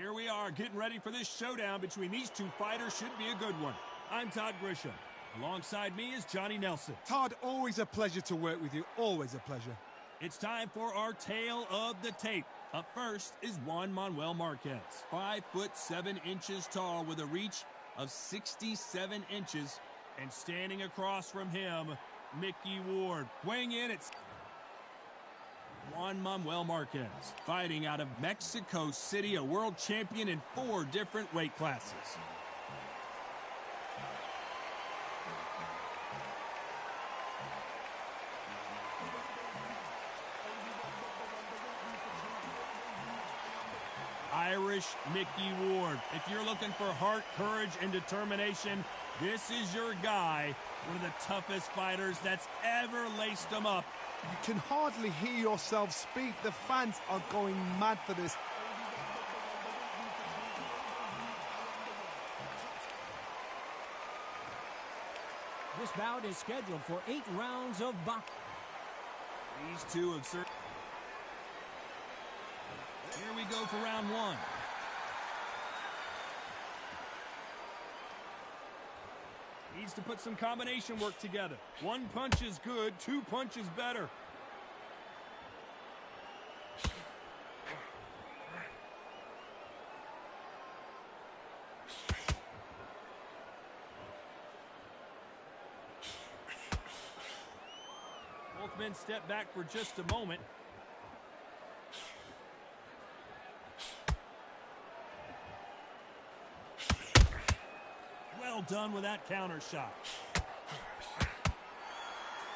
Here we are getting ready for this showdown between these two fighters. Should be a good one. I'm Todd Grisham. Alongside me is Johnny Nelson. Todd, always a pleasure to work with you. Always a pleasure. It's time for our tale of the tape. Up first is Juan Manuel Marquez. 5'7" tall with a reach of 67 inches. And standing across from him, Mickey Ward. Weighing in at Juan Manuel Marquez, fighting out of Mexico City, a world champion in 4 different weight classes. Irish Mickey Ward. If you're looking for heart, courage, and determination, this is your guy. One of the toughest fighters that's ever laced them up. You can hardly hear yourself speak. The fans are going mad for this. This bout is scheduled for 8 rounds of boxing. These two have served. Here we go for round 1. Needs to put some combination work together. 1 punch is good, 2 punches better. Both men step back for just a moment. Well done with that counter shot.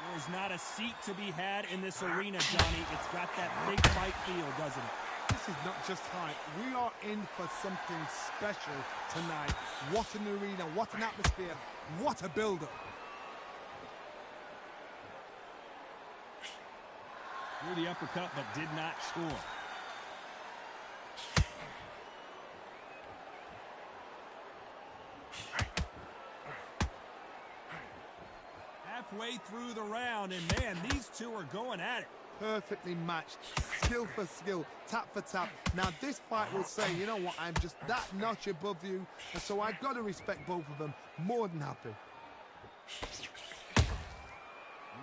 There's not a seat to be had in this arena, Johnny. It's got that big fight feel, doesn't it? This is not just hype. We are in for something special tonight. What an arena, what an atmosphere, what a build-up. Threw the uppercut, but did not score. Halfway through the round, and man, these two are going at it. Perfectly matched, skill for skill, tap for tap. Now this fight will say, you know what, I'm just that notch above you, and so I've got to respect both of them. More than happy.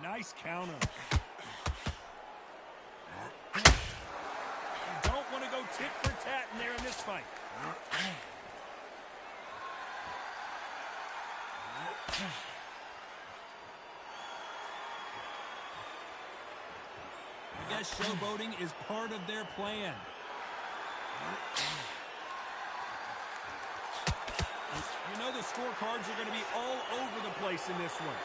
Nice counter. You don't want to go tit for tat in there in this fight. I guess showboating is part of their plan. You know the scorecards are going to be all over the place in this one.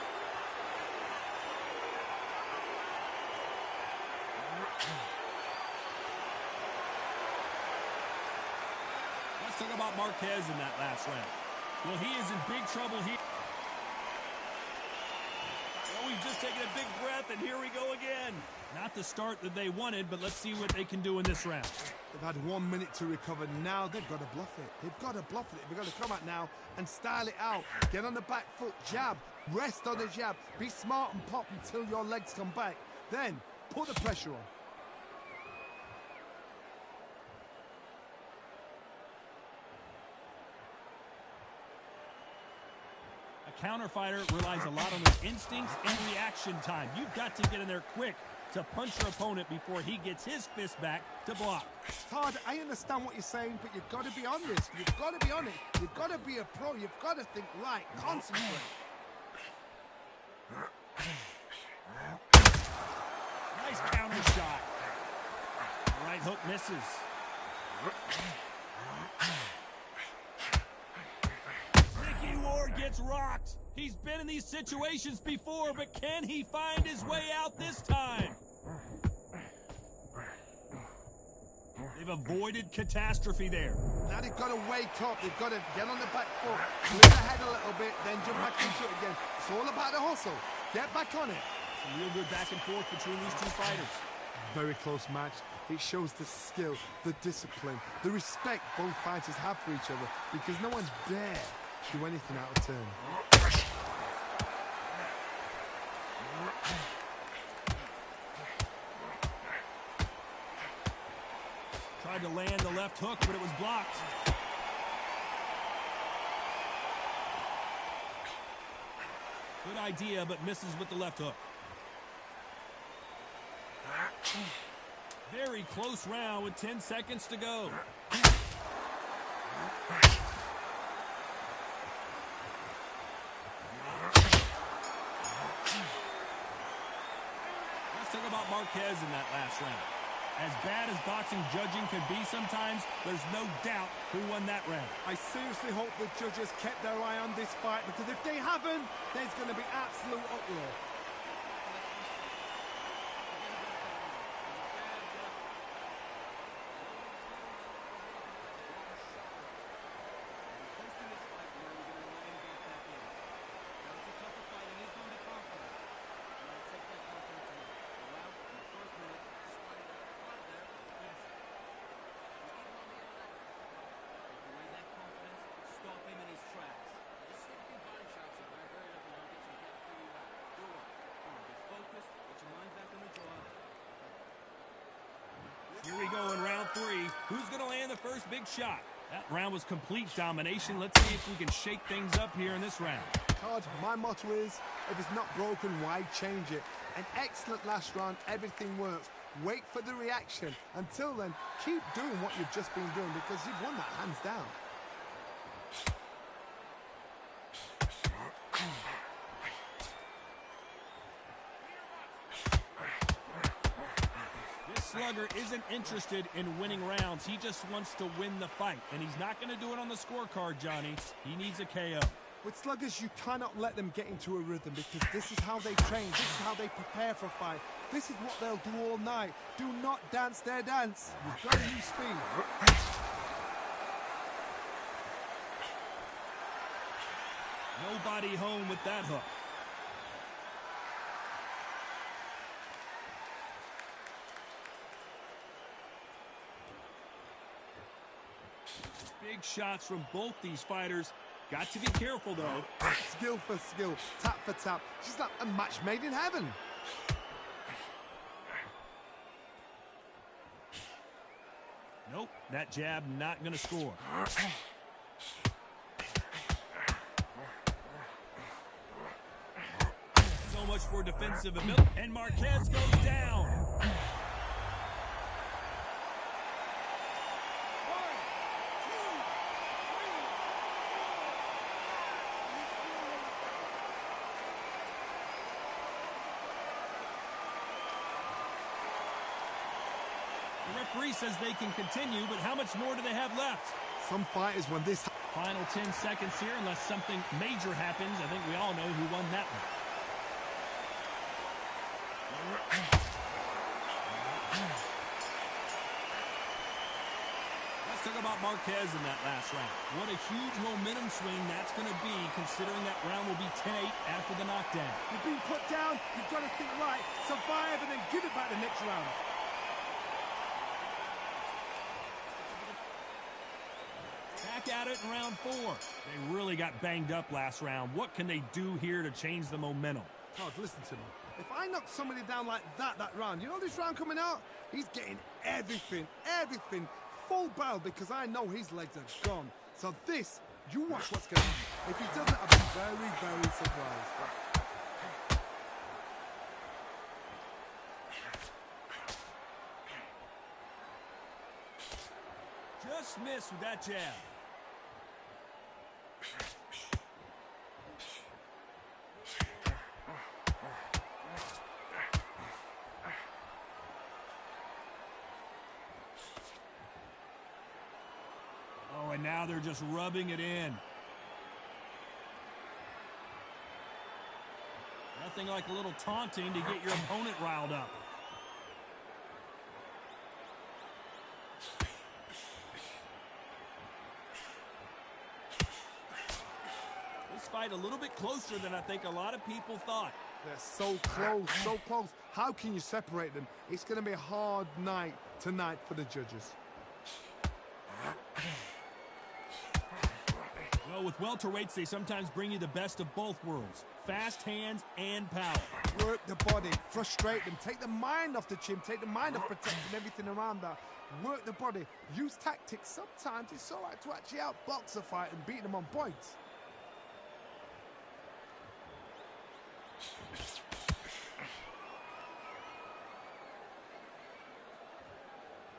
Let's talk about Marquez in that last round. Well, he is in big trouble here. Oh, he's just taking a big breath, and here we go again. Not the start that they wanted, but let's see what they can do in this round. They've had 1 minute to recover. Now they've got to bluff it. They've got to bluff it. They've got to come out now and style it out. Get on the back foot, jab, rest on the jab. Be smart and pop until your legs come back. Then put the pressure on. A counter fighter relies a lot on his instincts and reaction time. You've got to get in there quick to punch your opponent before he gets his fist back to block. Todd, I understand what you're saying, but you've got to be honest. You've got to be honest. You've got to be a pro. You've got to think right. Concentrate. Nice counter shot. Right hook misses. Mickey Ward gets rocked. He's been in these situations before, but can he find his way out this time? They've avoided catastrophe there. Now they've got to wake up. They've got to get on the back foot, lift ahead a little bit, then jump back into it again. It's all about the hustle. Get back on it. Some real good back and forth between these two fighters. Very close match. It shows the skill, the discipline, the respect both fighters have for each other, because no one's dare do anything out of turn. Tried to land the left hook, but it was blocked. Good idea, but misses with the left hook. Very close round with 10 seconds to go. Let's talk about Marquez in that last round. As bad as boxing judging can be sometimes, there's no doubt who won that round. I seriously hope the judges kept their eye on this fight, because if they haven't, there's going to be absolute uproar. Here we go in round 3. Who's going to land the first big shot? That round was complete domination. Let's see if we can shake things up here in this round. Todd, my motto is, if it's not broken, why change it? An excellent last round, everything works. Wait for the reaction. Until then, keep doing what you've just been doing, because you've won that hands down. Slugger isn't interested in winning rounds. He just wants to win the fight. And he's not going to do it on the scorecard, Johnny. He needs a KO. With sluggers, you cannot let them get into a rhythm, because this is how they train. This is how they prepare for a fight. This is what they'll do all night. Do not dance their dance. You've got to use speed. Nobody home with that hook. Big shots from both these fighters. Got to be careful, though. Skill for skill, tap for tap. She's like a match made in heaven. Nope, that jab not going to score. So much for defensive ability. And Marquez goes down. The referee says they can continue, but how much more do they have left? Some fighters, when this... Final 10 seconds here, unless something major happens. I think we all know who won that one. Let's talk about Marquez in that last round. What a huge momentum swing that's going to be, considering that round will be 10-8 after the knockdown. You've been put down, you've got to think right, survive, and then give it back the next round. Back at it in round 4. They really got banged up last round. What can they do here to change the momentum? Todd, listen to me. If I knock somebody down like that round, you know this round coming out? He's getting everything, full barrel, because I know his legs are gone. So this, you watch what's going to happen. If he doesn't, I'll be very, very surprised. Just missed with that jab. Oh, and now they're just rubbing it in. Nothing like a little taunting to get your opponent riled up. This fight a little bit closer than I think a lot of people thought. They're so close, so close. How can you separate them? It's going to be a hard night tonight for the judges. Well, with welterweights, they sometimes bring you the best of both worlds. Fast hands and power. Work the body, frustrate them, take the mind off the chin, take the mind off protecting everything around that. Work the body, use tactics. Sometimes it's all right to actually outbox a fight and beat them on points.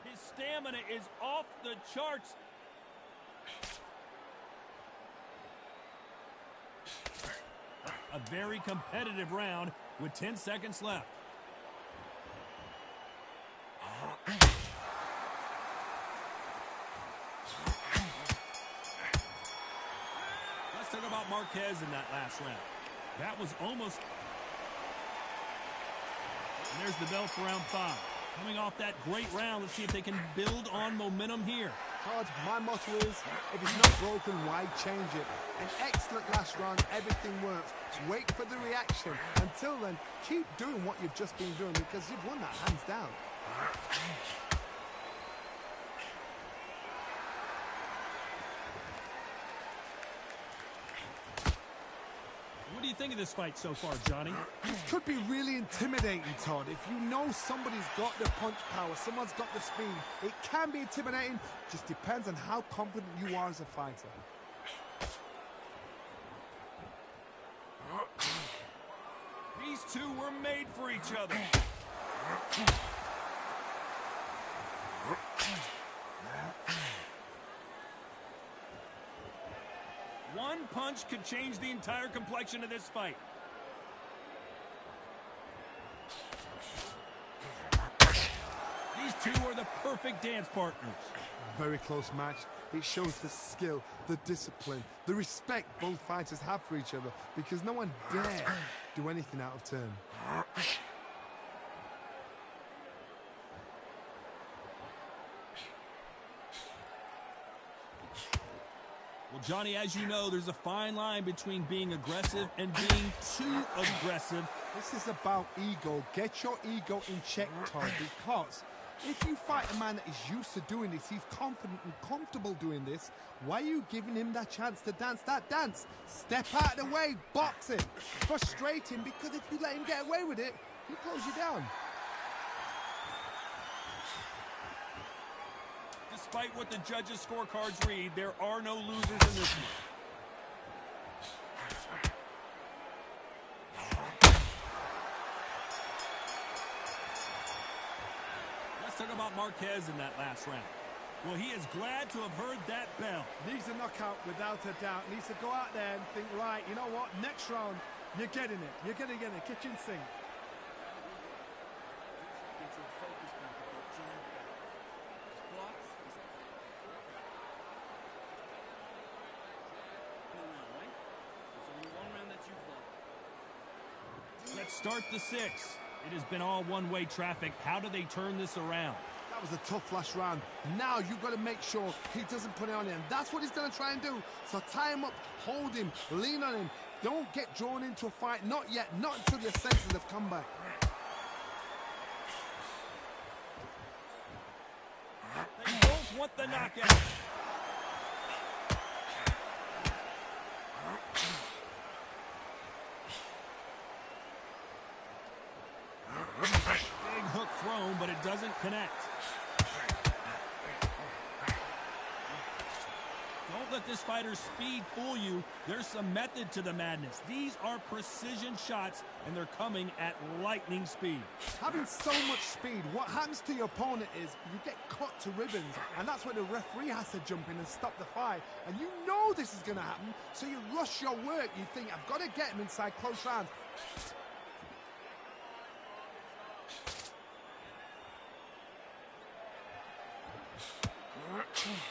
His stamina is off the charts. A very competitive round with 10 seconds left. Let's talk about Marquez in that last round. That was almost... And there's the bell for round 5. Coming off that great round, let's see if they can build on momentum here. Todd, my motto is, if it's not broken, why change it? An excellent last round, everything works. Wait for the reaction. Until then, keep doing what you've just been doing because you've won that hands down. What do you think of this fight so far, Johnny? This could be really intimidating, Todd. If you know somebody's got the punch power, someone's got the speed, it can be intimidating. Just depends on how confident you are as a fighter. These two were made for each other. One punch could change the entire complexion of this fight. These two are the perfect dance partners. Very close match. It shows the skill, the discipline, the respect both fighters have for each other because no one dare do anything out of turn. Well, Johnny, as you know, there's a fine line between being aggressive and being too aggressive. This is about ego. Get your ego in check, Todd, because if you fight a man that is used to doing this, he's confident and comfortable doing this, why are you giving him that chance to dance that dance? Step out of the way, box him, frustrate him, because if you let him get away with it, he'll close you down. Despite what the judges' scorecards read, there are no losers in this one. Let's talk about Marquez in that last round. Well, he is glad to have heard that bell. Needs a knockout without a doubt. Needs to go out there and think, right, you know what, next round, you're getting it. You're going to get it. Kitchen sink. Let's start the 6th. It has been all one-way traffic. How do they turn this around? That was a tough last round. Now you've got to make sure he doesn't put it on him. That's what he's going to try and do. So tie him up, hold him, lean on him. Don't get drawn into a fight. Not yet. Not until your senses have come back. They both want the knockout. Big hook thrown, but it doesn't connect. Don't let this fighter's speed fool you. There's some method to the madness. These are precision shots, and they're coming at lightning speed. Having so much speed, what happens to your opponent is you get cut to ribbons, and that's where the referee has to jump in and stop the fight. And you know this is going to happen, so you rush your work. You think, I've got to get him inside close rounds.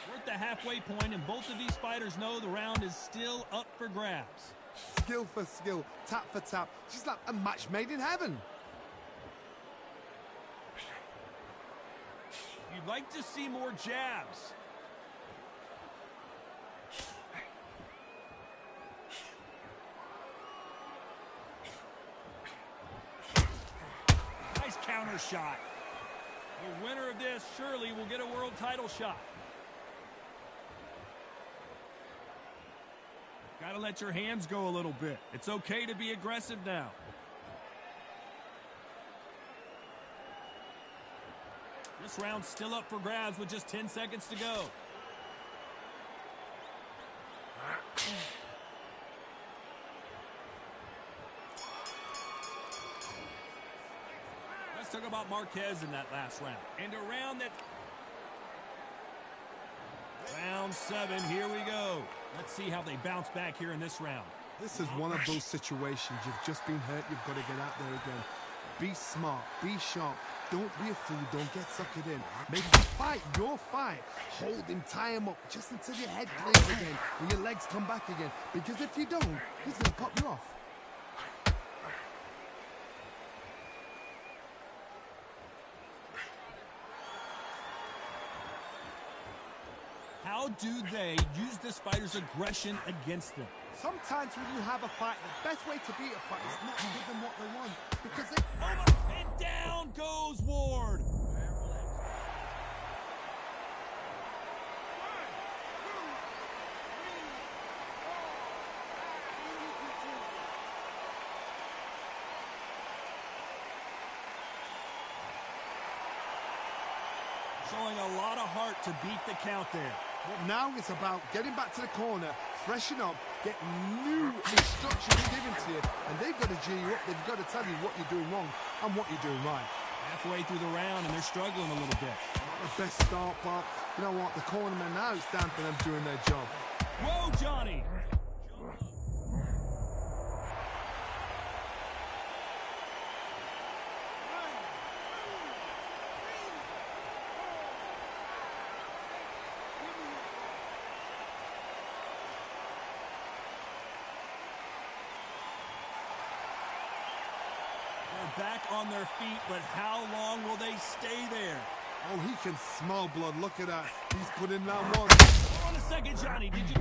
We're at the halfway point, and both of these fighters know the round is still up for grabs. Skill for skill, tap for tap. Just like a match made in heaven. You'd like to see more jabs. Nice counter shot. The winner of this surely will get a world title shot. Gotta let your hands go a little bit. It's okay to be aggressive now. This round's still up for grabs with just 10 seconds to go. Let's talk about Marquez in that last round. And a round that... Round 7, here we go. Let's see how they bounce back here in this round. This is one of those situations. You've just been hurt. You've got to get out there again. Be smart. Be sharp. Don't be a fool. Don't get suckered in. Make him fight your fight. Hold him. Tie him up just until your head clears again and your legs come back again. Because if you don't, he's going to pop you off. How do they use this fighter's aggression against them? Sometimes when you have a fight, the best way to beat a fight is not to give them what they want. Because they... And down goes Ward. Showing a lot of heart to beat the count there. Well, now it's about getting back to the corner, freshen up, get new instructions given to you, and they've got to G you up. They've got to tell you what you're doing wrong and what you're doing right. Halfway through the round, and they're struggling a little bit. Not the best start, but you know what? The cornermen, now it's down for them doing their job. Whoa, Johnny! Back on their feet, but how long will they stay there? Oh, he can smell blood. Look at that. He's put in round 1. Hold on a second, Johnny. Did you...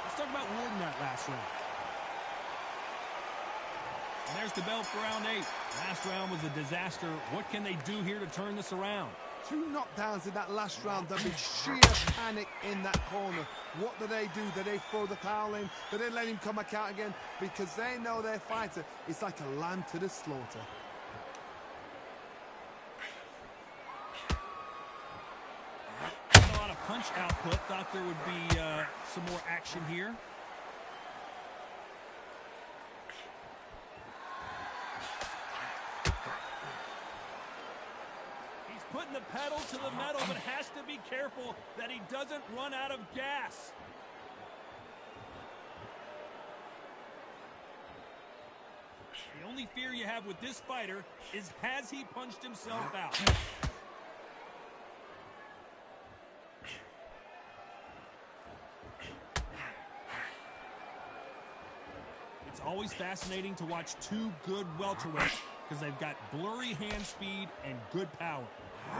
Let's talk about Ward in that last round. And there's the bell for round 8. Last round was a disaster. What can they do here to turn this around? 2 knockdowns in that last round. There'll be sheer panic in that corner. What do? Do they throw the towel in? Do they let him come back out again? Because they know their fighter is like a lamb to the slaughter. A lot of punch output. Thought there would be some more action here. He's putting the pedal to the metal, but has to be careful that he doesn't run out of gas. The only fear you have with this fighter is, has he punched himself out? It's always fascinating to watch 2 good welterweights because they've got blurry hand speed and good power.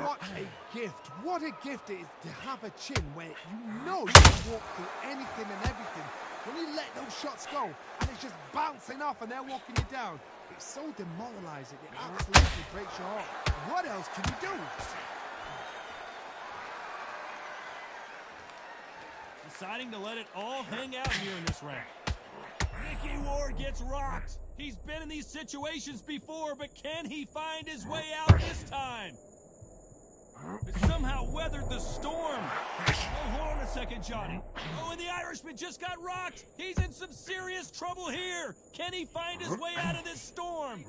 What a gift. What a gift it is to have a chin where you know you can walk through anything and everything. When you let those shots go and it's just bouncing off and they're walking you down, it's so demoralizing. It absolutely breaks your heart. What else can you do? Deciding to let it all hang out here in this round. Mickey Ward gets rocked. He's been in these situations before, but can he find his way out this time? But somehow weathered the storm. Oh, hold on a second, Johnny. Oh, and the Irishman just got rocked. He's in some serious trouble here. Can he find his way out of this storm?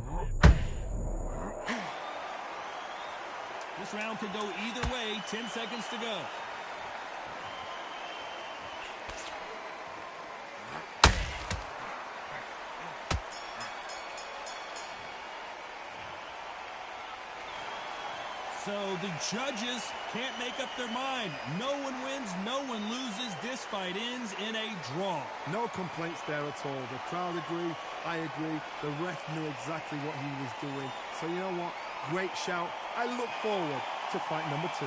This round could go either way. 10 seconds to go. So the judges can't make up their mind. No one wins, no one loses. This fight ends in a draw. No complaints there at all. The crowd agree, I agree. The ref knew exactly what he was doing. So you know what? Great shout. I look forward to fight number 2.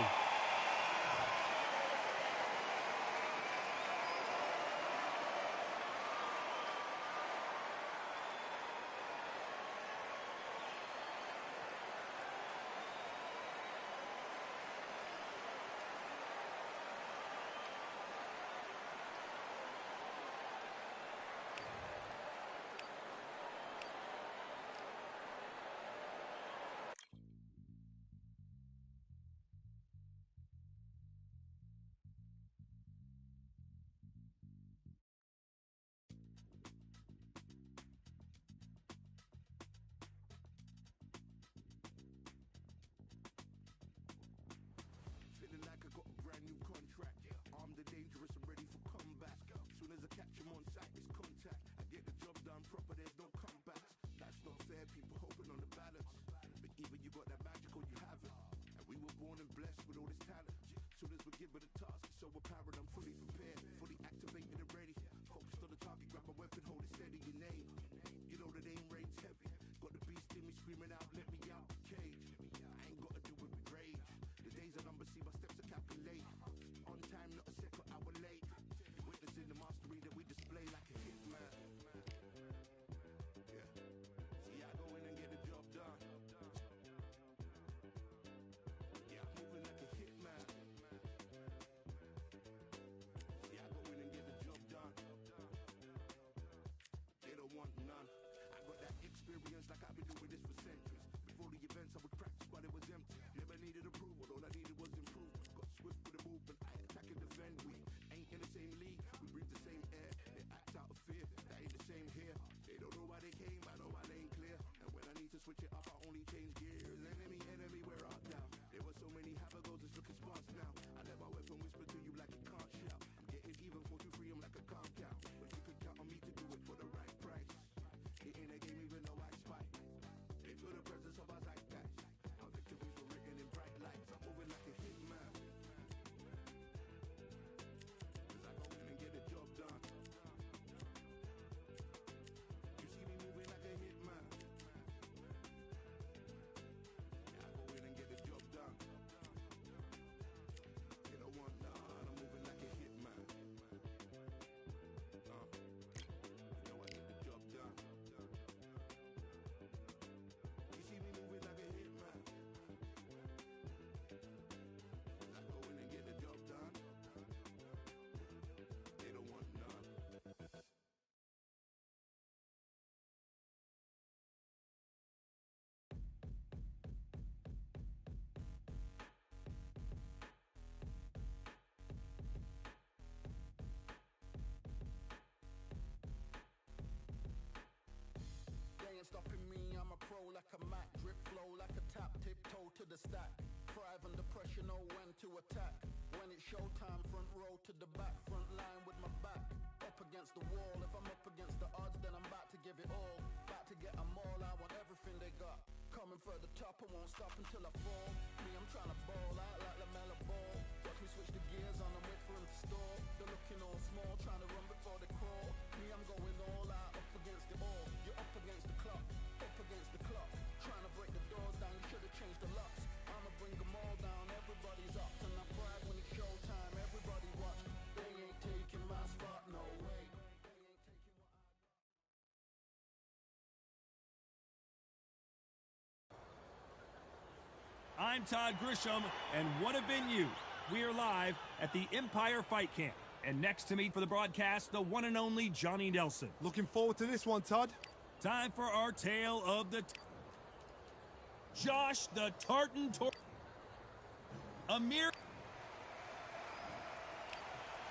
brand new contract. Armed and dangerous and ready for combat. Soon as I catch him on sight, it's contact. I get the job done proper, there's no comebacks. That's not fair, people hoping on the balance. But even you got that magical, you have it. And we were born and blessed with all this talent. Soon as we're given a task, it's so apparent I'm fully prepared, fully activated and ready. Focused on the target, grab my weapon, hold it steady, your name. You know that aim rain's heavy. Got the beast in me screaming out, let me out the cage. I ain't gotta do it with rage. The days are numbered, see my steps are calculated. On time, not a second hour late. You're witnessing the mastery that we display like a hitman. Yeah. See, I go in and get the job done. Yeah, I'm moving like a hitman. See, I go in and get the job done. They don't want none. I got that experience like I've been doing this for centuries. Before the events I would practice but it was empty. Never needed approval, all I needed was improvement. Got swift with the movement, I attack and defend. We ain't in the same league, we breathe the same air. They act out of fear, that ain't the same here. They don't know why they came, I know my name clear. And when I need to switch it up, I only change gears. Enemy, where art thou? There were so many habagos, it's looking sparse now. I let my weapon whisper to you like it can't shout. I'm getting even 4-2-3, I'm like a calm count. But you can count on me to do it for the right price. It ain't a game even though I spite. They feel the presence of our zeitgeist. Our victories were written in bright lights. I'm moving like a hitman. Cause I go in and get the job done. You see me moving like a hitman. Yeah, I go in and get the job done. They don't want none. I'm moving like a hitman. You know I get the job done. You see me moving like a hitman. I go in and get the job done. They don't want none. They ain't stopping me, I'm a pro like a Mac. Drip flow like a tap, tiptoe to the stack. Thrive under pressure, know when to attack. When it's showtime, front row to the back. Front line with my back up against the wall. If I'm up against the odds, then I'm about to give it all. About to get them all, I want everything they got. Coming for the top, I won't stop until I fall. Me, I'm trying to ball out like LaMelo Ball. Watch me switch the gears on and wait for him to stall. They're looking all small, trying to run before they crawl. Me, I'm going all out, up against the all. You're up against the clock, up against the clock. Trying to break the doors down, you should have changed the locks. I'ma bring them all down, everybody's up. And I pride when it's showtime, everybody watch. They ain't taking my spot, no way. They ain't taking what I got. I'm Todd Grisham, and what have been you? We are live at the Empire Fight Camp. And next to me for the broadcast, the one and only Johnny Nelson. Looking forward to this one, Todd. Time for our tale of the... Josh the Tartan Amir...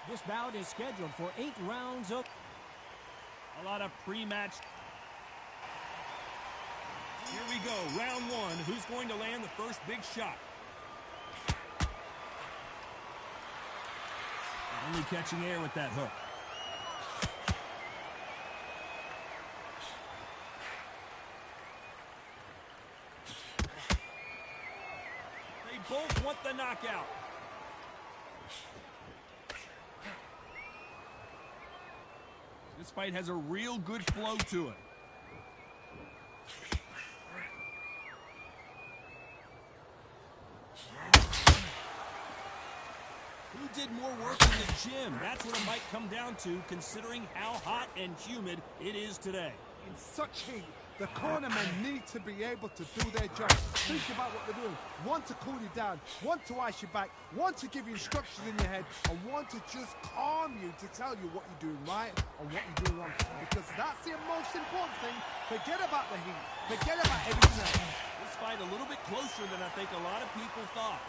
This bout is scheduled for 8 rounds of... A lot of pre-match... Here we go, round one. Who's going to land the first big shot? Only catching air with that hook. They both want the knockout. This fight has a real good flow to it. Who did more work in the gym? That's what it might come down to, considering how hot and humid it is today. In such heat, the cornermen need to be able to do their job. Think about what they're doing. One to cool you down, one to ice you back, one to give you instructions in your head, and one to just calm you to tell you what you're doing right and what you're doing wrong. Because that's the most important thing. Forget about the heat. Forget about everything else. This fight a little bit closer than I think a lot of people thought.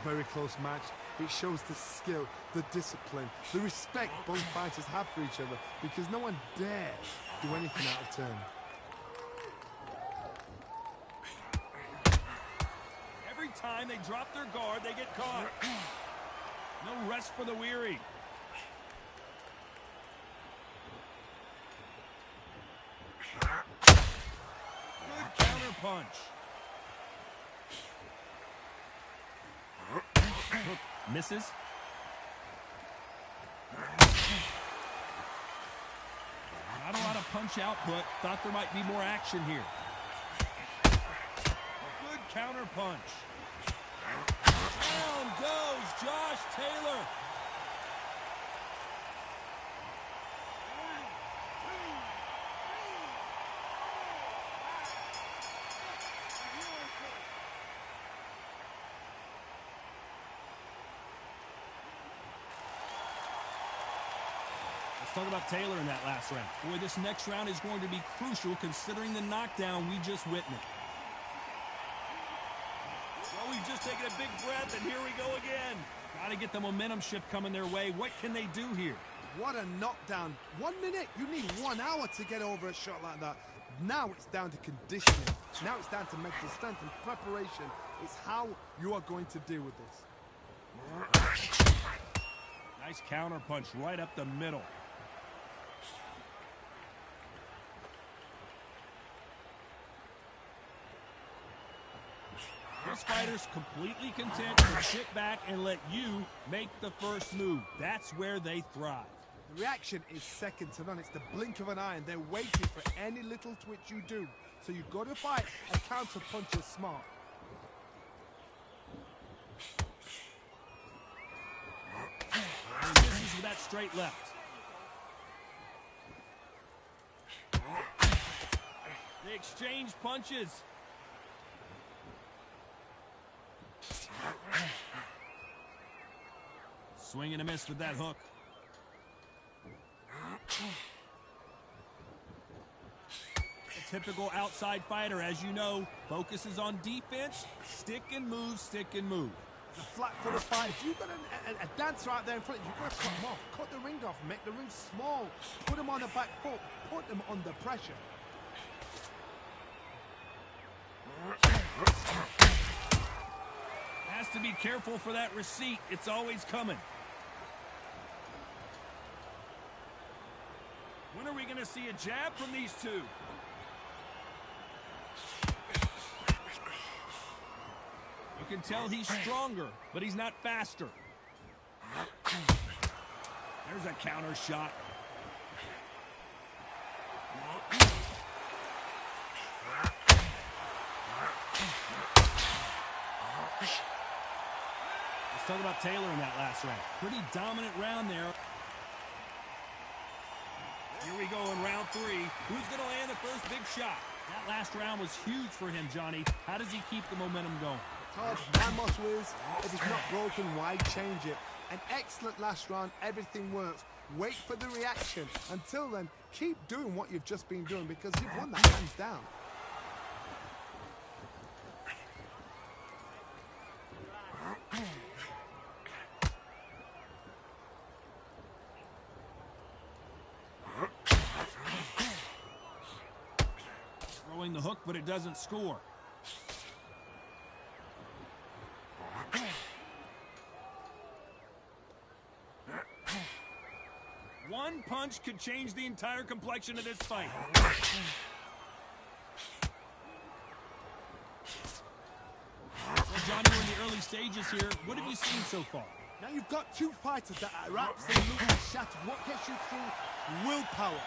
Very close match. It shows the skill, the discipline, the respect both fighters have for each other, because no one dares do anything out of turn. Every time they drop their guard, they get caught. No rest for the weary. Good counter punch. Hook misses. Not a lot of punch output. Thought there might be more action here. Good counter punch. Down goes Josh Taylor. Let's talk about Taylor in that last round. Boy, this next round is going to be crucial considering the knockdown we just witnessed. Well, we've just taken a big breath, and here we go again. Got to get the momentum shift coming their way. What can they do here? What a knockdown. 1 minute. You need 1 hour to get over a shot like that. Now it's down to conditioning. Now it's down to mental strength and preparation. It's how you are going to deal with this. Nice counter punch right up the middle. This fighter's completely content to sit back and let you make the first move. That's where they thrive. The reaction is second to none. It's the blink of an eye, and they're waiting for any little twitch you do. So you've got to fight a counter puncher smart. And misses with that straight left. They exchange punches. Swing and a miss with that hook. A typical outside fighter, as you know, focuses on defense, stick and move, stick and move. The flat-footed fight. If you've got a dancer out there in front, you've got to cut them off. Cut the ring off. Make the ring small. Put them on the back foot. Put them under pressure. Has to be careful for that receipt. It's always coming. When are we going to see a jab from these two? You can tell he's stronger, but he's not faster. There's a counter shot. Let's talk about Taylor in that last round. Pretty dominant round there. Here we go in round 3. Who's going to land the first big shot? That last round was huge for him, Johnny. How does he keep the momentum going? Todd, man must wins. If it's not broken, why change it? An excellent last round. Everything works. Wait for the reaction. Until then, keep doing what you've just been doing because you've won that hands down. Throwing the hook, but it doesn't score. One punch could change the entire complexion of this fight. Well, Johnny, we're in the early stages here. What have you seen so far? Now you've got two fighters that are absolutely shattered. What gets you through? Willpower.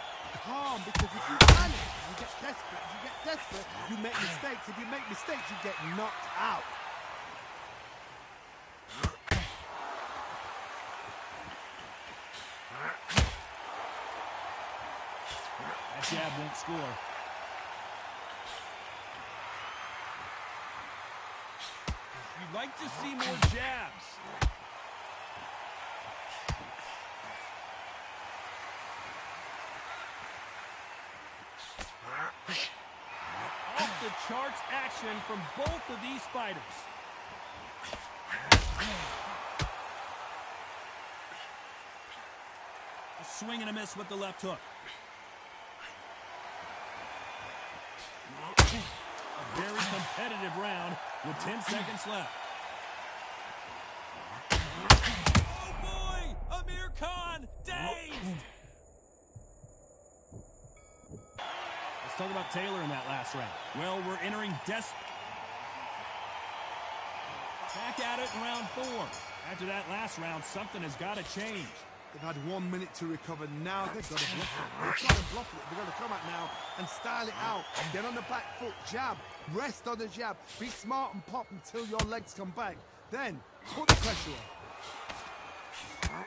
Calm, because if you panic, you get desperate. If you get desperate, you make mistakes. If you make mistakes, you get knocked out. That jab won't score. You'd like to see more jabs. Off the charts action from both of these fighters. A swing and a miss with the left hook. A very competitive round with 10 seconds left. Dazed! Let's talk about Taylor in that last round. Well, we're entering back at it in round 4. After that last round, something has got to change. They've had 1 minute to recover. Now they've got to bluff it. They've got to bluff it. They've got to come out now and style it out. Get on the back foot, jab, rest on the jab. Be smart and pop until your legs come back. Then put the pressure on.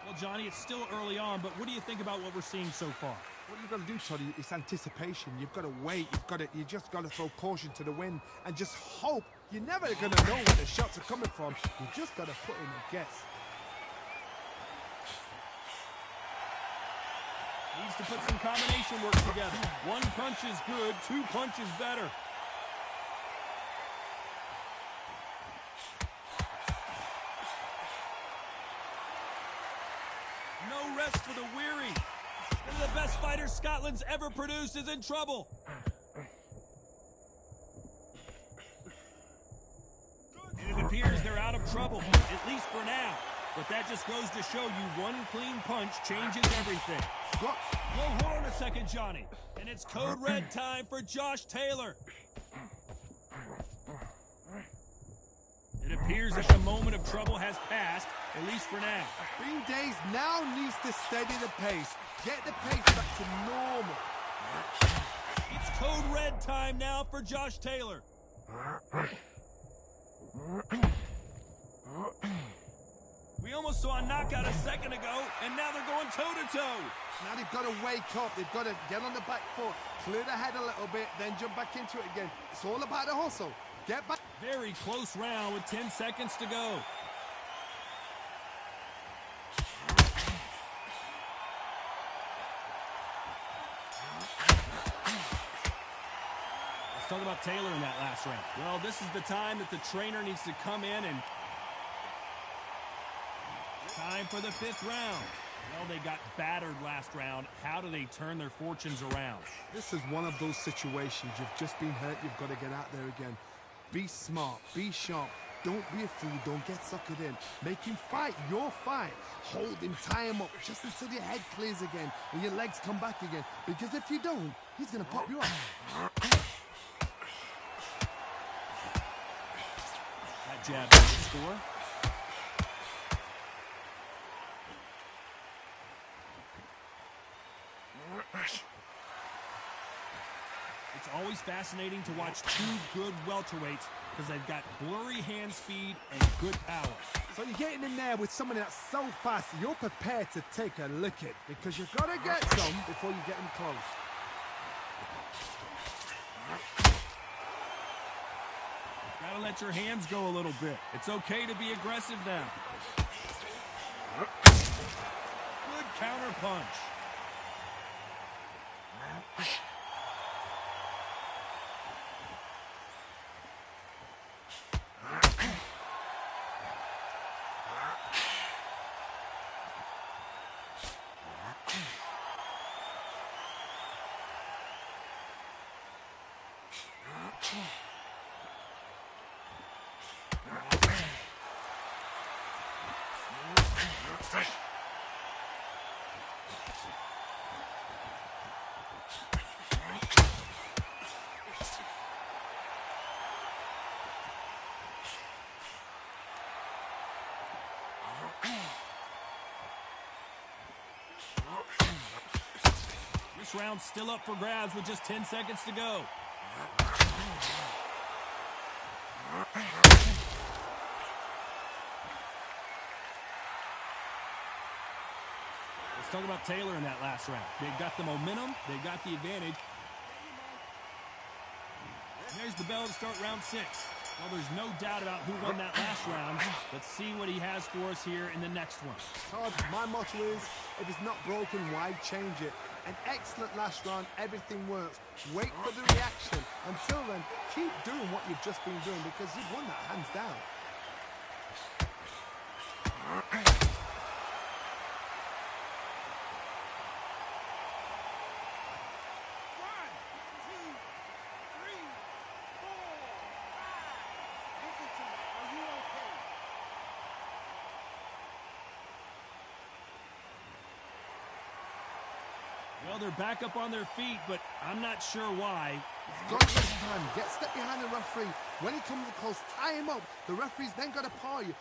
Well, Johnny, it's still early on, but what do you think about what we're seeing so far? What you've got to do, Toddy, is anticipation. You've got to wait. You just got to throw caution to the wind and just hope. You're never going to know where the shots are coming from. You just got to put in a guess. Needs to put some combination work together. 1 punch is good, 2 punches better. No rest for the weary. One of the best fighters Scotland's ever produced is in trouble. And it appears they're out of trouble, at least for now. But that just goes to show you 1 clean punch changes everything. Well, hold on a second, Johnny. And it's code red time for Josh Taylor. It appears that the moment of trouble has passed, at least for now. Being dazed now needs to steady the pace. Get the pace back to normal. It's code red time now for Josh Taylor. We almost saw a knockout a second ago, and now they're going toe-to-toe. Now they've got to wake up. They've got to get on the back foot, clear the head a little bit, then jump back into it again. It's all about the hustle. Get back. Very close round with 10 seconds to go. Let's talk about Taylor in that last round. Well, this is the time that the trainer needs to come in and... Time for the 5th round. Well, they got battered last round. How do they turn their fortunes around? This is one of those situations. You've just been hurt. You've got to get out there again. Be smart. Be sharp. Don't be a fool. Don't get suckered in. Make him fight your fight. Hold him. Tie him up just until your head clears again and your legs come back again. Because if you don't, he's going to pop you up. That jab doesn't score. It's always fascinating to watch 2 good welterweights because they've got blurry hand speed and good power. So you're getting in there with someone that's so fast, you're prepared to take a licking because you've got to get some before you get him close. Gotta let your hands go a little bit. It's okay to be aggressive now. Good counter punch. This round's still up for grabs with just 10 seconds to go. Let's talk about Taylor in that last round. They got the momentum, they got the advantage. And there's the bell to start round 6. Well, there's no doubt about who won that last round. Let's see what he has for us here in the next one. Todd, my motto is, if it's not broken, why change it? An excellent last round, everything works. Wait for the reaction. Until then, keep doing what you've just been doing because you've won that hands down. Well, they're back up on their feet, but I'm not sure why. Got to take time. Get step behind the referee. When he comes close, tie him up. The referee's then got to paw you.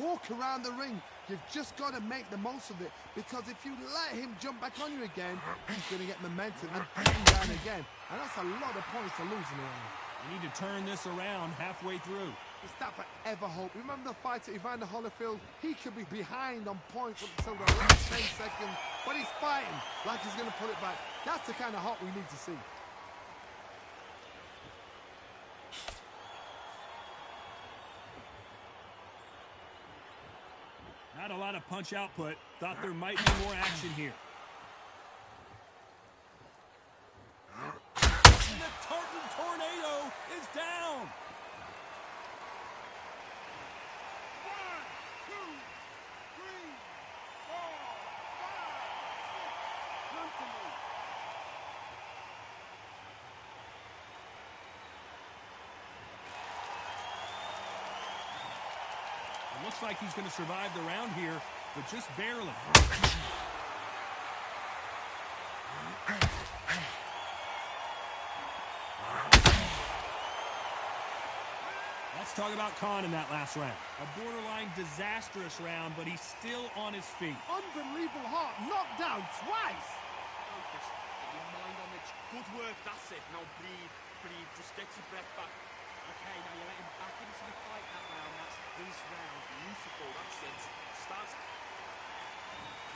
Walk around the ring. You've just got to make the most of it, because if you let him jump back on you again, he's going to get momentum and put him down again. And that's a lot of points to lose in the ring. You need to turn this around halfway through. It's that forever hope. Remember the fighter Evander Holyfield? He could be behind on points up until the last 10 seconds, but he's fighting like he's going to pull it back. That's the kind of hope we need to see. Not a lot of punch output. Thought there might be more action here. And the Tartan Tornado is down. 1, 2, 3, 4, 5, 6. Come to me. It looks like he's going to survive the round here, but just barely. Let's talk about Khan in that last round. A borderline disastrous round, but he's still on his feet. Unbelievable heart, knocked down twice. Focus, get your mind on it. Good work, that's it. Now breathe, just get your breath back. Okay, now you're letting back into the fight that round. That's this round. Beautiful, that's it. Starts.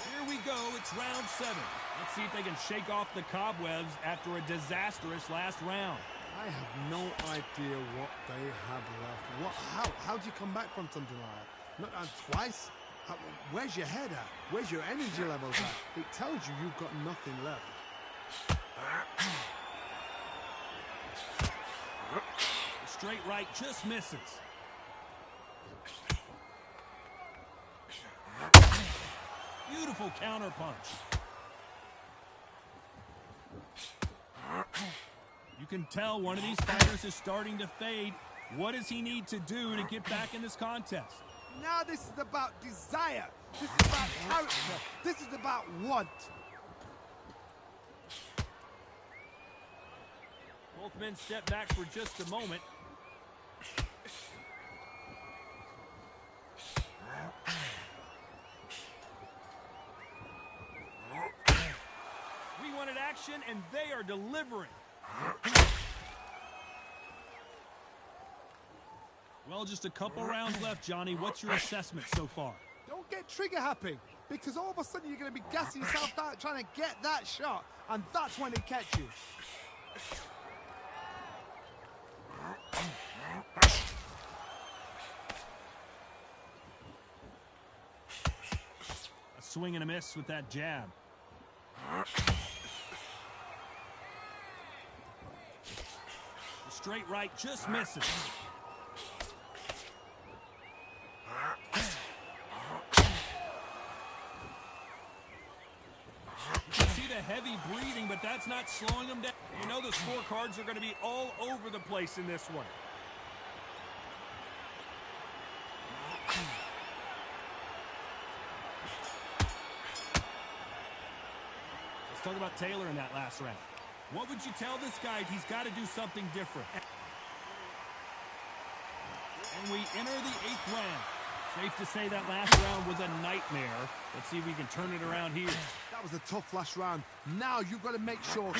Here we go, it's round 7. Let's see if they can shake off the cobwebs after a disastrous last round. I have no idea what they have left. How do you come back from something like that? Not down twice? Where's your head at? Where's your energy levels at? It tells you you've got nothing left. The straight right just misses. Beautiful counter punch. You can tell one of these fighters is starting to fade. What does he need to do to get back in this contest? Now this is about desire. This is about character. This is about want. Both men step back for just a moment. We wanted action, and they are delivering. Well, just a couple rounds left, Johnny. What's your assessment so far? Don't get trigger happy, because all of a sudden you're going to be gassing yourself out trying to get that shot, and that's when it catches you. A swing and a miss with that jab. The straight right just misses. You can see the heavy breathing, but that's not slowing him down. You know the scorecards are going to be all over the place in this one. Let's talk about Taylor in that last round. What would you tell this guy? He's got to do something different. And we enter the 8th round. Safe to say that last round was a nightmare. Let's see if we can turn it around here. That was a tough last round. Now you've got to make sure.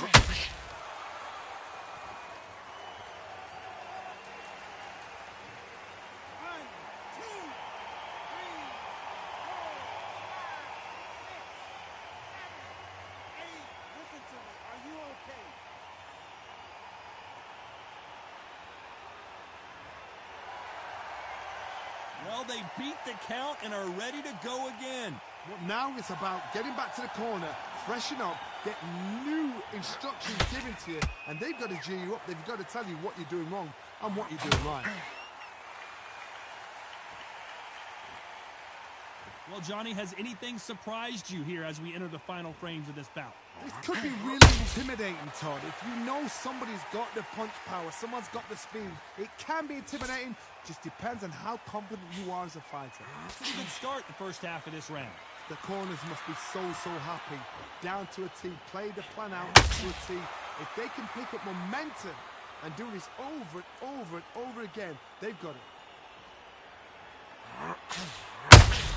Well, they beat the count and are ready to go again. Well, now it's about getting back to the corner, freshen up, get new instructions given to you, and they've got to G you up. They've got to tell you what you're doing wrong and what you're doing right. Well, Johnny, has anything surprised you here as we enter the final frames of this bout? This could be really intimidating, Todd. If you know somebody's got the punch power, someone's got the speed, it can be intimidating. Just depends on how confident you are as a fighter. Pretty good start the first half of this round. The corners must be so happy. Down to a T. Play the plan out to a T. If they can pick up momentum and do this over and over and over again, they've got it.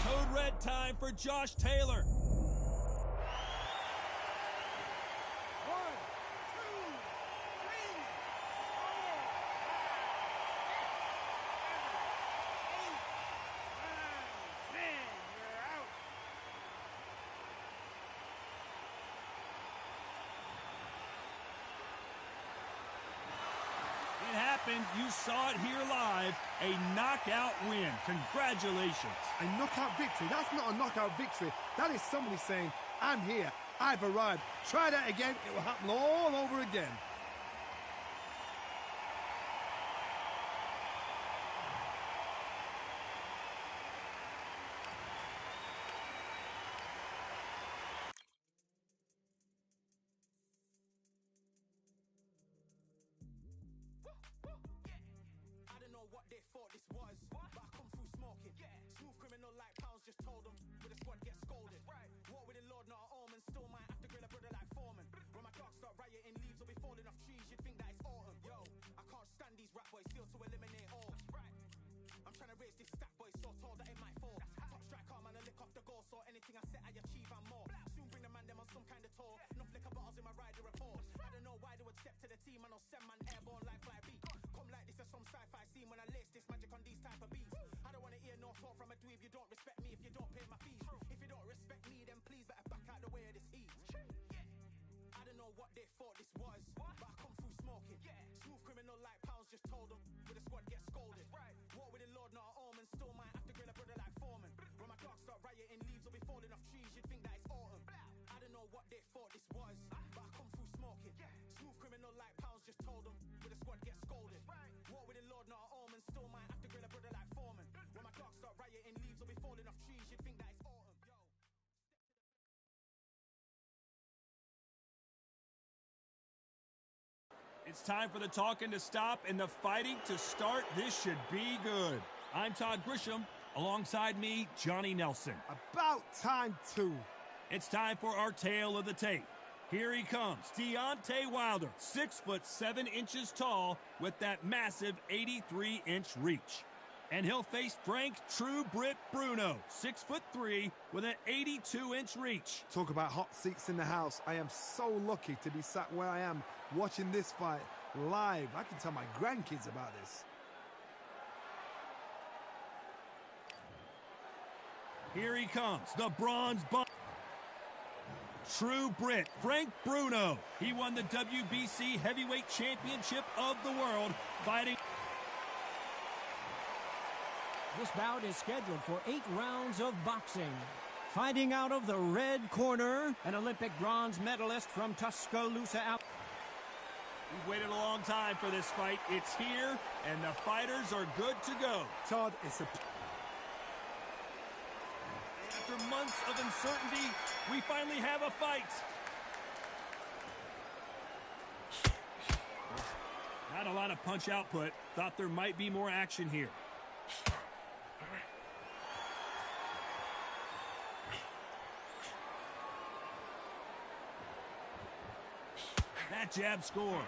Code red time for Josh Taylor. It happened. You saw it here live. A knockout win. Congratulations. A knockout victory. That's not a knockout victory. That is somebody saying, I'm here. I've arrived. Try that again. It will happen all over again. What they thought this was, but I come through smoking. Smooth criminal like pounds, just told them with a squad get scolded. Walk with the Lord, not an omen. Still might have to grill a brother like Foreman. When my dogs start rioting, leaves will be falling off trees. You'd think that it's autumn. Yo, I can't stand these rap boys, feel to eliminate all. I'm trying to raise this stack boy so tall that it might fall. Top striker, man, I lick off the goal, so anything I set I achieve and more. Soon bring the man them on some kind of tour. Enough liquor bottles in my rider report. I don't know why they would step to the team and I'll send man airborne like fly beat. Come like this as some sci-fi scene when I lace this magic on these type of beats. I don't wanna hear no talk from a dweeb. You don't respect me if you don't pay my fees. If you don't respect me, then please better back out the way of this heat. I don't know what they thought this was, but I come through smoking. Smooth criminal like pounds, just told them with a squad get scolded. Walk with the Lord, not an omen. Still might have to grill a brother like Foreman. When my dogs start rioting, leaves will be falling off trees. You'd think that it's autumn. I don't know what they thought this was, but I come through smoking. Smooth criminal like pounds, just told them with a squad get scolded. Walk with the Lord, not an omen. Still might have to grill a brother like Foreman. When my dogs start rioting, leaves will be falling off trees. You'd think that it's autumn. Yo. It's time for the talking to stop and the fighting to start. This should be good. I'm Todd Grisham. Alongside me, Johnny Nelson. About time too. It's time for our tale of the tape. Here he comes, Deontay Wilder, 6'7" tall with that massive 83-inch reach. And he'll face Frank True Brit Bruno, 6'3" with an 82-inch reach. Talk about hot seats in the house. I am so lucky to be sat where I am watching this fight live. I can tell my grandkids about this. Here he comes, the bronze True Brit, Frank Bruno. He won the WBC Heavyweight Championship of the World, fighting. This bout is scheduled for 8 rounds of boxing. Fighting out of the red corner, an Olympic bronze medalist from Tuscaloosa. We've waited a long time for this fight. It's here, and the fighters are good to go. Todd, it's a... After months of uncertainty, we finally have a fight. Not a lot of punch output. Thought there might be more action here. That jab scores.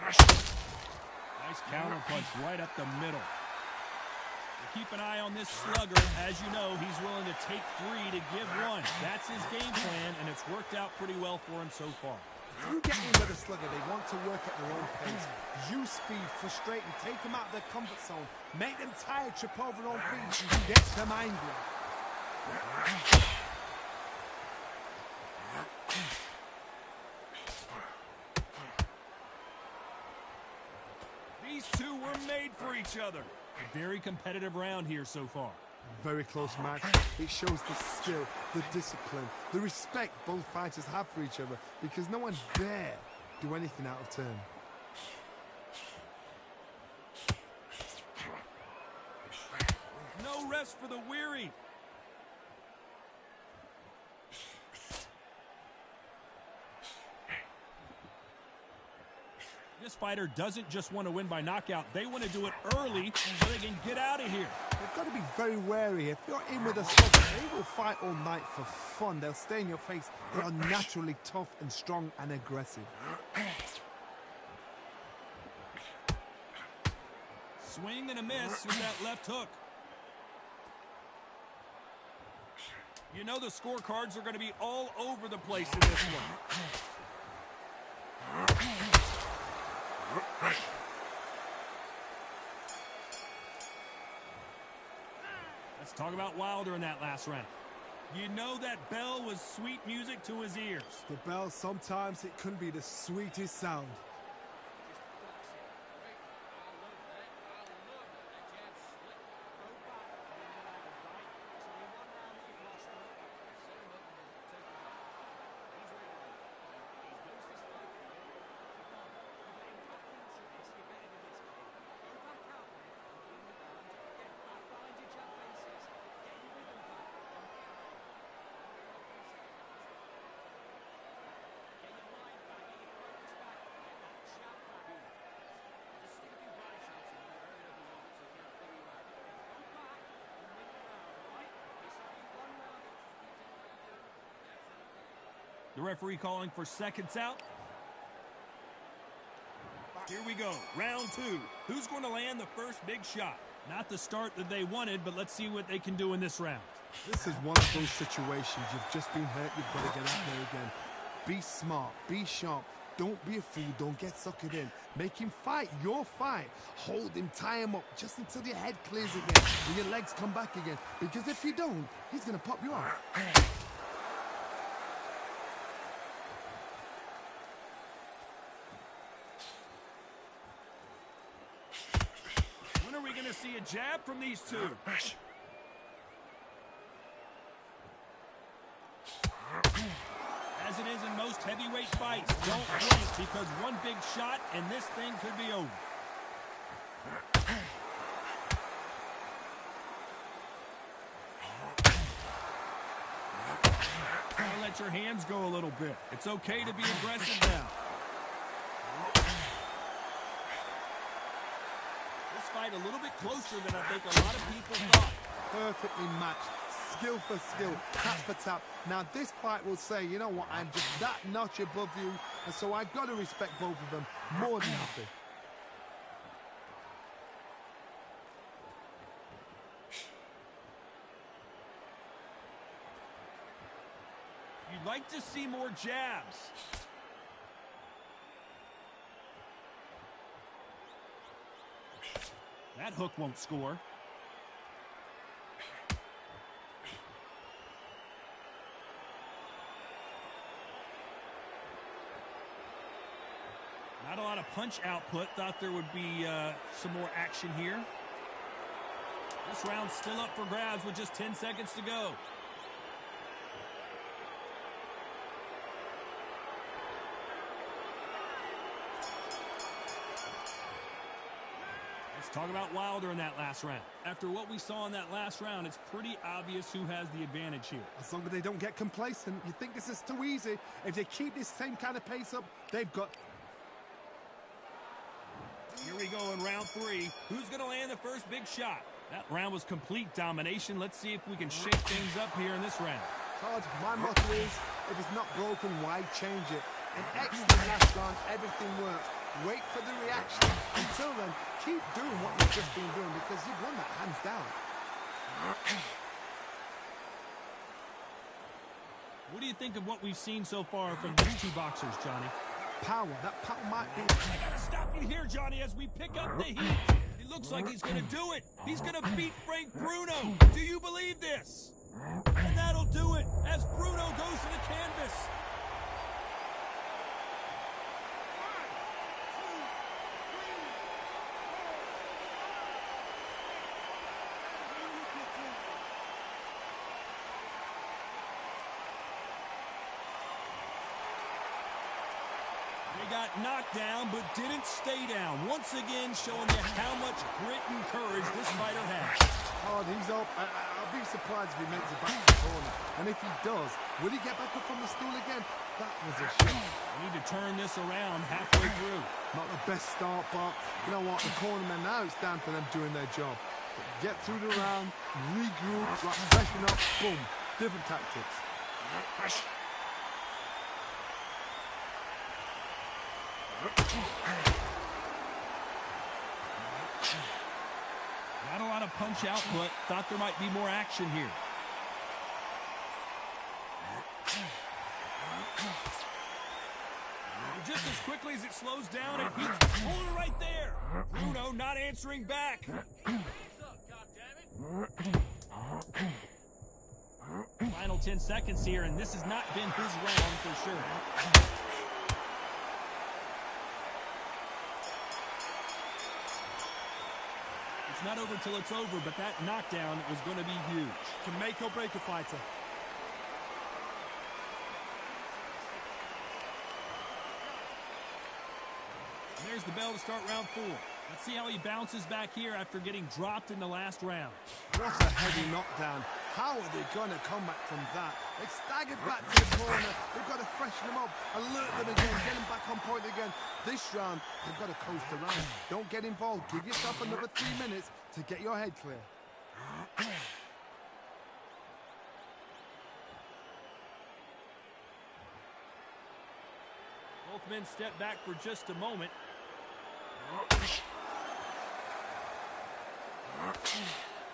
Nice counter punch right up the middle. Keep an eye on this slugger. As you know, he's willing to take 3 to give 1. That's his game plan, and it's worked out pretty well for him so far. You get in with a slugger, they want to work at their own pace. Use speed, frustrate them, take them out of their comfort zone, make them tired, trip over their own feet, and get them angry. These two were made for each other. A very competitive round here so far. Very close match. It shows the skill, the discipline, the respect both fighters have for each other, because no one dare do anything out of turn. No rest for the weary. This fighter doesn't just want to win by knockout. They want to do it early so they can get out of here. They've got to be very wary. If you're in with a slugger, they will fight all night for fun. They'll stay in your face. They are naturally tough and strong and aggressive. Swing and a miss with that left hook. You know the scorecards are going to be all over the place in this one. Let's talk about Wilder in that last round. You know that bell was sweet music to his ears. The bell, sometimes it can be the sweetest sound. The referee calling for seconds out. Here we go, round two. Who's going to land the first big shot? Not the start that they wanted, but let's see what they can do in this round. This is one of those situations. You've just been hurt. You've got to get out there again. Be smart. Be sharp. Don't be a fool. Don't get suckered in. Make him fight your fight. Hold him, tie him up, just until your head clears again and your legs come back again. Because if you don't, he's going to pop you off. See a jab from these two. As it is in most heavyweight fights, don't blink because one big shot and this thing could be over. Now let your hands go a little bit. It's okay to be aggressive now. Fight a little bit closer than I think a lot of people thought. Perfectly matched, skill for skill, tap for tap. Now this fight will say, you know what, I'm just that notch above you, and so I've got to respect both of them more than happy. You'd like to see more jabs. That hook won't score. Not a lot of punch output. Thought there would be some more action here. This round's still up for grabs with just 10 seconds to go. Talk about Wilder in that last round. After what we saw in that last round, it's pretty obvious who has the advantage here. As long as they don't get complacent, you think this is too easy. If they keep this same kind of pace up, they've got... Here we go in round three. Who's going to land the first big shot? That round was complete domination. Let's see if we can shake things up here in this round. Todd, my motto is, if it's not broken, why change it? An excellent last round, everything works. Wait for the reaction. Until then, keep doing what you've just been doing because you've won that hands down. What do you think of what we've seen so far from these two boxers, Johnny? Power. That power might be... I gotta stop you here, Johnny, as we pick up the heat. It looks like he's gonna do it. He's gonna beat Frank Bruno. Do you believe this? And that'll do it as Bruno goes to the canvas. Got knocked down, but didn't stay down. Once again, showing you how much grit and courage this fighter has. Oh, he's up. I'll be surprised if he makes it back to the corner. And if he does, will he get back up from the stool again? That was a shot. They need to turn this around halfway through. Not the best start, but you know what? The cornermen, now it's down to them doing their job. Get through the round, regroup, like freshen up, boom. Different tactics. Not a lot of punch output. Thought there might be more action here. And just as quickly as it slows down, and he's pulling it right there. Bruno not answering back. Final 10 seconds here, and this has not been his round for sure. It's not over till it's over, but that knockdown was going to be huge. Can make or break a fighter. And there's the bell to start round 4. Let's see how he bounces back here after getting dropped in the last round. What a heavy knockdown. How are they going to come back from that? They staggered back to the corner. They've got to freshen them up, alert them again, get them back on point again. This round, they've got to coast around. Don't get involved. Give yourself another 3 minutes to get your head clear. Both men step back for just a moment.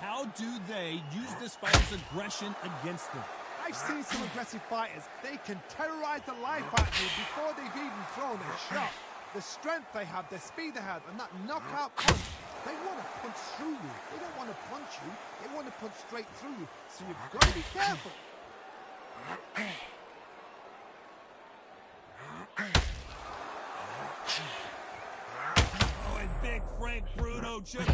How do they use this fighter's aggression against them? I've seen some aggressive fighters. They can terrorize the life out of you before they've even thrown a shot. The strength they have, the speed they have, and that knockout punch, they want to punch through you. They don't want to punch you. They want to punch straight through you. So you've got to be careful. Oh, and big Frank Bruno just...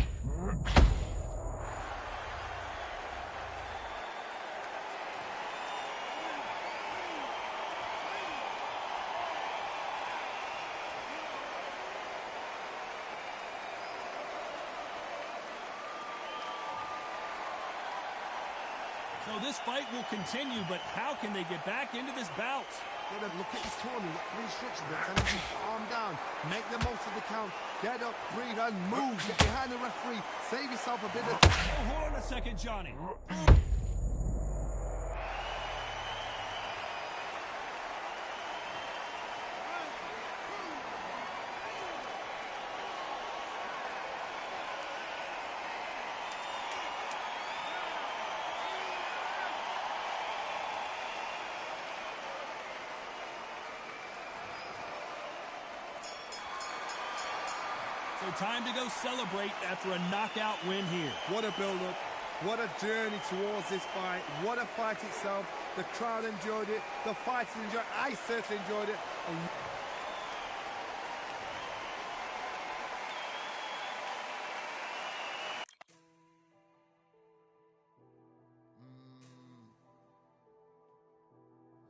So this fight will continue, but how can they get back into this bout? Let him look at his corner, look at his instructions. They're telling him to calm down, make the most of the count, get up, breathe, and move. Get behind the referee, save yourself a bit of time. Oh, hold on a second, Johnny. So time to go celebrate after a knockout win here. What a build-up. What a journey towards this fight. What a fight itself. The crowd enjoyed it. The fighters enjoyed it. I certainly enjoyed it.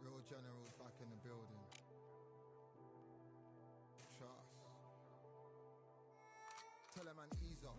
Real generals back in the building. Trust. Tell him man ease up.